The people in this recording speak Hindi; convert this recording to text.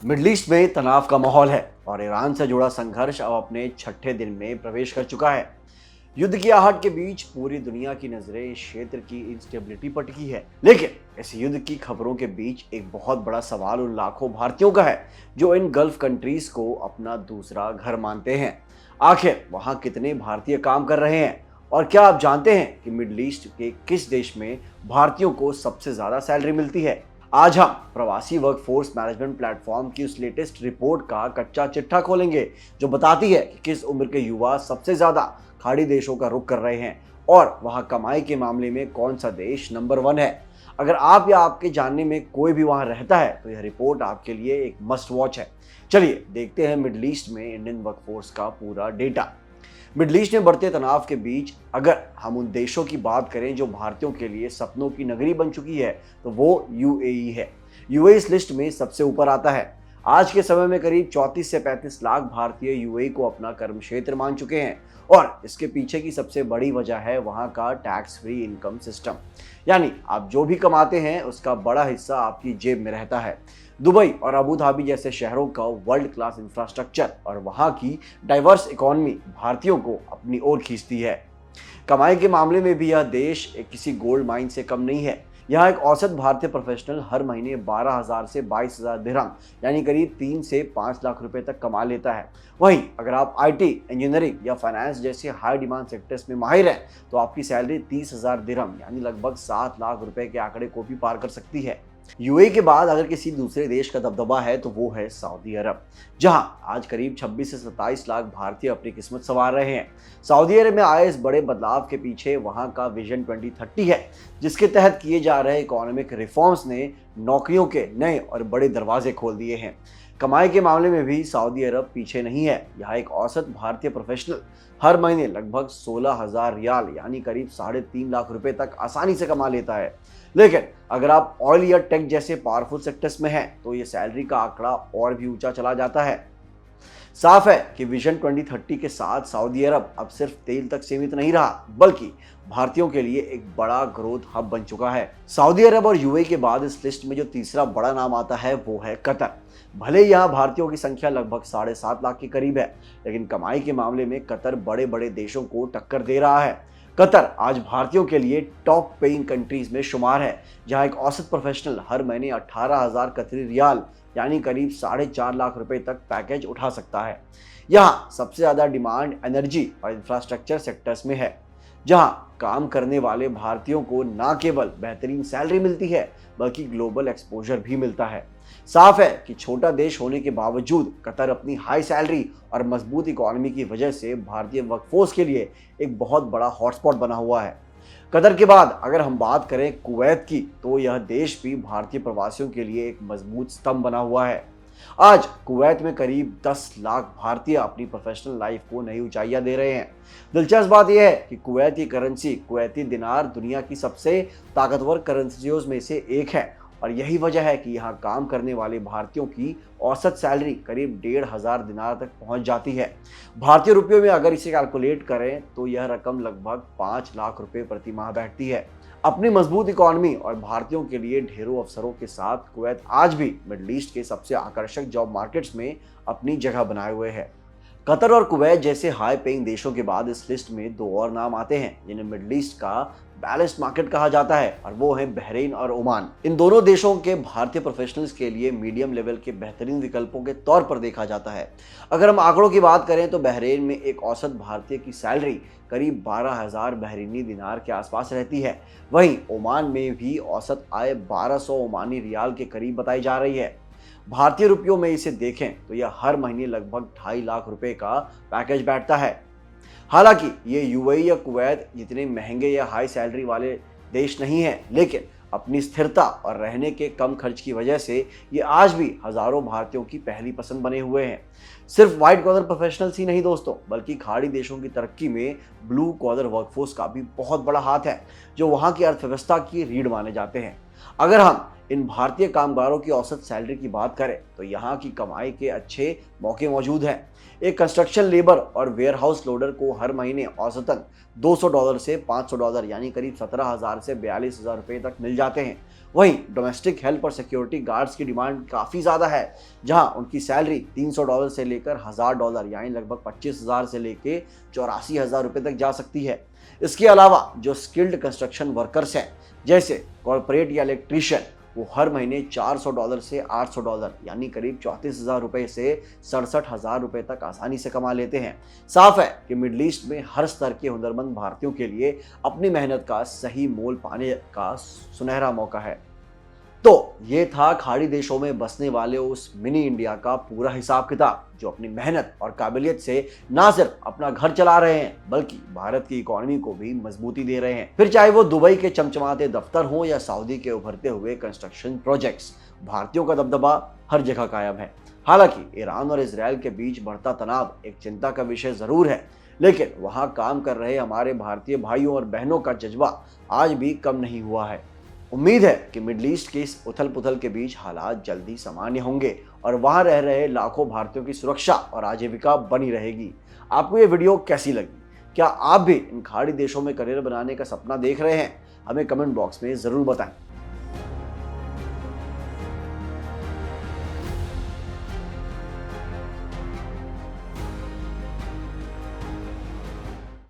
मिडल ईस्ट में तनाव का माहौल है और ईरान से जुड़ा संघर्ष अब अपने छठे दिन में प्रवेश कर चुका है। युद्ध की आहट के बीच पूरी दुनिया की नजरें इस क्षेत्र की इंस्टेबिलिटी पर टिकी है। लेकिन इस युद्ध की खबरों के बीच एक बहुत बड़ा सवाल उन लाखों भारतीयों का है जो इन गल्फ कंट्रीज को अपना दूसरा घर मानते हैं। आखिर वहां कितने भारतीय काम कर रहे हैं और क्या आप जानते हैं कि मिडल ईस्ट के किस देश में भारतीयों को सबसे ज्यादा सैलरी मिलती है? आज हम प्रवासी वर्कफोर्स मैनेजमेंट प्लेटफॉर्म की उस लेटेस्ट रिपोर्ट का कच्चा चिट्ठा खोलेंगे जो बताती है कि किस उम्र के युवा सबसे ज्यादा खाड़ी देशों का रुख कर रहे हैं और वहां कमाई के मामले में कौन सा देश नंबर 1 है। अगर आप या आपके जानने में कोई भी वहां रहता है तो यह रिपोर्ट आपके लिए एक मस्ट वॉच है। चलिए देखते हैं मिडल ईस्ट में इंडियन वर्कफोर्स का पूरा डेटा। मिडल ईस्ट में बढ़ते तनाव के बीच अगर हम उन देशों की बात करें जो भारतीयों के लिए सपनों की नगरी बन चुकी है तो वो यूएई है। यूएई इस लिस्ट में सबसे ऊपर आता है। आज के समय में करीब 34 से 35 लाख भारतीय यूएई को अपना कर्म क्षेत्र मान चुके हैं और इसके पीछे की सबसे बड़ी वजह है वहां का टैक्स फ्री इनकम सिस्टम। यानी आप जो भी कमाते हैं उसका बड़ा हिस्सा आपकी जेब में रहता है। दुबई और अबू धाबी जैसे शहरों का वर्ल्ड क्लास इंफ्रास्ट्रक्चर और वहां की डाइवर्स इकोनॉमी भारतीयों को अपनी ओर खींचती है। कमाई के मामले में भी यह देश किसी गोल्ड माइन से कम नहीं है। यहाँ एक औसत भारतीय प्रोफेशनल हर महीने 12,000 से 22,000 दिरहम यानी करीब 3 से 5 लाख रुपए तक कमा लेता है। वहीं अगर आप आईटी, इंजीनियरिंग या फाइनेंस जैसे हाई डिमांड सेक्टर्स में माहिर हैं तो आपकी सैलरी 30,000 दिरहम यानी लगभग 7 लाख रुपए के आंकड़े को भी पार कर सकती है। यूएई के बाद अगर किसी दूसरे देश का दबदबा है तो वो है सऊदी अरब, जहां आज करीब 26 से 27 लाख भारतीय अपनी किस्मत संवार रहे हैं। सऊदी अरब में आए इस बड़े बदलाव के पीछे वहां का विजन 2030 है जिसके तहत किए जा रहे इकोनॉमिक रिफॉर्म्स ने नौकरियों के नए और बड़े दरवाजे खोल दिए हैं। कमाई के मामले में भी सऊदी अरब पीछे नहीं है। यहाँ एक औसत भारतीय प्रोफेशनल हर महीने लगभग 16,000 रियाल यानी करीब 3.5 लाख रुपए तक आसानी से कमा लेता है। लेकिन अगर आप ऑयल या टेक जैसे पावरफुल सेक्टर्स में हैं तो ये सैलरी का आंकड़ा और भी ऊंचा चला जाता है। साफ है कि विजन 2030 के साथ सऊदी अरब अब सिर्फ तेल तक सीमित नहीं रहा बल्कि भारतीयों के लिए एक बड़ा ग्रोथ हब बन चुका है। सऊदी अरब और यूएई के बाद इस लिस्ट में जो तीसरा बड़ा नाम आता है वो है कतर। भले यहाँ भारतीयों की संख्या लगभग 7.5 लाख के करीब है लेकिन कमाई के मामले में कतर बड़े बड़े देशों को टक्कर दे रहा है। कतर आज भारतीयों के लिए टॉप पेइंग कंट्रीज में शुमार है जहां एक औसत प्रोफेशनल हर महीने 18,000 कतरी रियाल यानी करीब 4.5 लाख रुपए तक पैकेज उठा सकता है। यहाँ सबसे ज्यादा डिमांड एनर्जी और इंफ्रास्ट्रक्चर सेक्टर्स में है जहां काम करने वाले भारतीयों को न केवल बेहतरीन सैलरी मिलती है बल्कि ग्लोबल एक्सपोजर भी मिलता है। साफ है कि छोटा देश होने के बावजूद कतर अपनी हाई सैलरी और मजबूत इकोनॉमी की वजह से भारतीय वर्कफोर्स के लिए एक बहुत बड़ा हॉटस्पॉट बना हुआ है। कतर के बाद अगर हम बात करें कुवैत की तो यह देश भी भारतीय प्रवासियों के लिए एक मजबूत स्तंभ बना हुआ है। आज कुवैत में करीब 10 लाख भारतीय अपनी प्रोफेशनल लाइफ को नई ऊंचाइयां दे रहे हैं। दिलचस्प बात यह है कि कुवैत की करेंसी कुवैती दिनार दुनिया की सबसे ताकतवर करेंसियों में से एक है और यही वजह है कि यहाँ काम करने वाले भारतीयों की औसत सैलरी करीब 1,500 दिनार तक पहुंच जाती है। भारतीय रुपयों में अगर इसे कैलकुलेट करें तो यह रकम लगभग 5 लाख रुपए प्रति माह बैठती है। अपनी मजबूत इकोनॉमी और भारतीयों के लिए ढेरों अवसरों के साथ कुवैत आज भी मिडल ईस्ट के सबसे आकर्षक जॉब मार्केट्स में अपनी जगह बनाए हुए है। कतर और कुवैत जैसे हाई पेइंग देशों के बाद इस लिस्ट में 2 और नाम आते हैं जिन्हें मिडल ईस्ट का बैलेंस्ड मार्केट कहा जाता है और वो है बहरीन और ओमान। इन दोनों देशों के भारतीय प्रोफेशनल्स के लिए मीडियम लेवल के बेहतरीन विकल्पों के तौर पर देखा जाता है। अगर हम आंकड़ों की बात करें तो बहरीन में एक औसत भारतीय की सैलरी करीब 12,000 बहरीनी दिनार के आसपास रहती है। वहीं ओमान में भी औसत आय 1200 ओमानी रियाल के करीब बताई जा रही है। भारतीय रुपयों में इसे देखें तो यह हर महीने लगभग 2.5 लाख रुपए का पैकेज बैठता है। हालांकि ये यूएई या कुवैत जितने महंगे या हाई सैलरी वाले देश नहीं हैं लेकिन अपनी स्थिरता और रहने के कम खर्च की वजह से ये आज भी हजारों भारतीयों की पहली पसंद बने हुए हैं। सिर्फ व्हाइट कॉलर प्रोफेशनल्स ही नहीं दोस्तों बल्कि खाड़ी देशों की तरक्की में ब्लू कॉलर वर्कफोर्स का भी बहुत बड़ा हाथ है जो वहाँ की अर्थव्यवस्था की रीढ़ माने जाते हैं। अगर हम इन भारतीय कामगारों की औसत सैलरी की बात करें तो यहाँ की कमाई के अच्छे मौके मौजूद हैं। एक कंस्ट्रक्शन लेबर और वेयरहाउस लोडर को हर महीने औसतन $200 से $500 यानी करीब 17,000 से 42,000 रुपये तक मिल जाते हैं। वहीं डोमेस्टिक हेल्प और सिक्योरिटी गार्ड्स की डिमांड काफ़ी ज़्यादा है, जहां उनकी सैलरी $300 से लेकर $1,000 यानी लगभग 25,000 से लेकर 84,000 रुपये तक जा सकती है। इसके अलावा जो स्किल्ड कंस्ट्रक्शन वर्कर्स हैं जैसे कॉर्पोरेट या इलेक्ट्रीशियन, वो हर महीने $400 से $800 यानी करीब 34,000 रुपये से 67,000 रुपये तक आसानी से कमा लेते हैं। साफ है कि मिडिल ईस्ट में हर स्तर के हुनरमंद भारतीयों के लिए अपनी मेहनत का सही मोल पाने का सुनहरा मौका है। तो ये था खाड़ी देशों में बसने वाले उस मिनी इंडिया का पूरा हिसाब किताब, जो अपनी मेहनत और काबिलियत से ना सिर्फ अपना घर चला रहे हैं बल्कि भारत की इकोनॉमी को भी मजबूती दे रहे हैं। फिर चाहे वो दुबई के चमचमाते दफ्तर हों या सऊदी के उभरते हुए कंस्ट्रक्शन प्रोजेक्ट्स, भारतीयों का दबदबा हर जगह कायम है। हालांकि ईरान और इजरायल के बीच बढ़ता तनाव एक चिंता का विषय जरूर है, लेकिन वहां काम कर रहे हमारे भारतीय भाइयों और बहनों का जज्बा आज भी कम नहीं हुआ है। उम्मीद है कि मिडिल ईस्ट की इस उथल पुथल के बीच हालात जल्दी सामान्य होंगे और वहां रह रहे लाखों भारतीयों की सुरक्षा और आजीविका बनी रहेगी। आपको ये वीडियो कैसी लगी? क्या आप भी इन खाड़ी देशों में करियर बनाने का सपना देख रहे हैं? हमें कमेंट बॉक्स में ज़रूर बताएं।